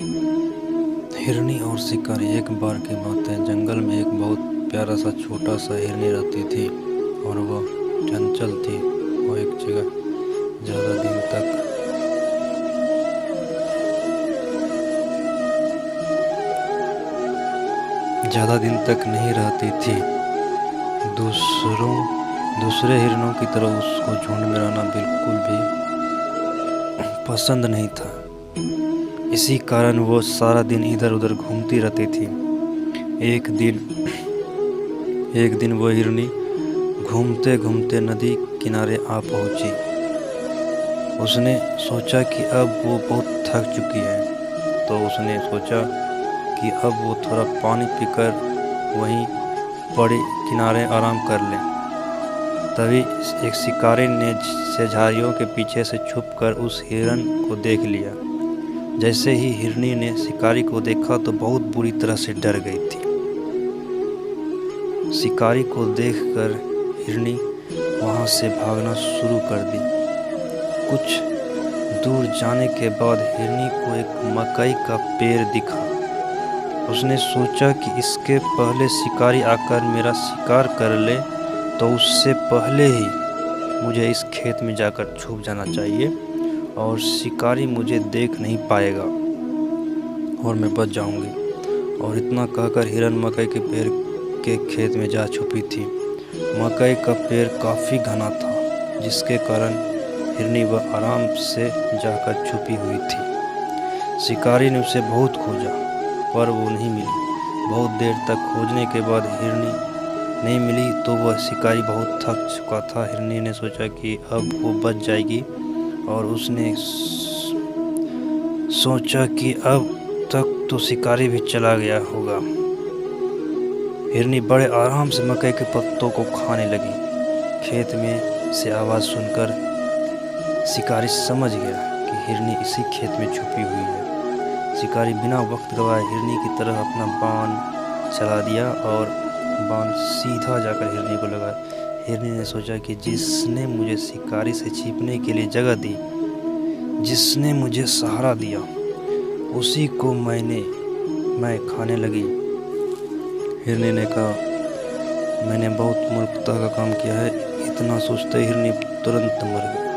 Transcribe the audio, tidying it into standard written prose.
हिरनी और शिकारी। एक बार की बात है, जंगल में एक बहुत प्यारा सा छोटा सा हिरनी रहती थी और वह चंचल थी। वो एक जगह ज़्यादा दिन तक नहीं रहती थी। दूसरे हिरणों की तरह उसको झुंड में रहना बिल्कुल भी पसंद नहीं था। इसी कारण वो सारा दिन इधर उधर घूमती रहती थी। एक दिन वो हिरनी घूमते घूमते नदी किनारे आ पहुंची। उसने सोचा कि अब वो बहुत थक चुकी है, तो उसने सोचा कि अब वो थोड़ा पानी पीकर वहीं पड़े किनारे आराम कर ले। तभी एक शिकारी ने से झाड़ियों के पीछे से छुपकर उस हिरन को देख लिया। जैसे ही हिरनी ने शिकारी को देखा तो बहुत बुरी तरह से डर गई थी। शिकारी को देखकर हिरनी वहां से भागना शुरू कर दी। कुछ दूर जाने के बाद हिरनी को एक मकई का पेड़ दिखा। उसने सोचा कि इसके पहले शिकारी आकर मेरा शिकार कर ले तो उससे पहले ही मुझे इस खेत में जाकर छुप जाना चाहिए और शिकारी मुझे देख नहीं पाएगा और मैं बच जाऊंगी। और इतना कहकर हिरन मकई के पेड़ के खेत में जा छुपी थी। मकई का पेड़ काफ़ी घना था, जिसके कारण हिरनी वह आराम से जाकर छुपी हुई थी। शिकारी ने उसे बहुत खोजा पर वो नहीं मिली। बहुत देर तक खोजने के बाद हिरनी नहीं मिली तो वह शिकारी बहुत थक चुका था। हिरनी ने सोचा कि अब वो बच जाएगी और उसने सोचा कि अब तक तो शिकारी भी चला गया होगा। हिरनी बड़े आराम से मकई के पत्तों को खाने लगी। खेत में से आवाज़ सुनकर शिकारी समझ गया कि हिरनी इसी खेत में छुपी हुई है। शिकारी बिना वक्त गवाए हिरनी की तरफ अपना बाण चला दिया और बाण सीधा जाकर हिरनी को लगा। हिरनी ने सोचा कि जिसने मुझे शिकारी से छिपने के लिए जगह दी, जिसने मुझे सहारा दिया, उसी को मैं खाने लगी। हिरनी ने कहा, मैंने बहुत मूर्खता का काम किया है। इतना सोचते हिरनी तुरंत मर गई।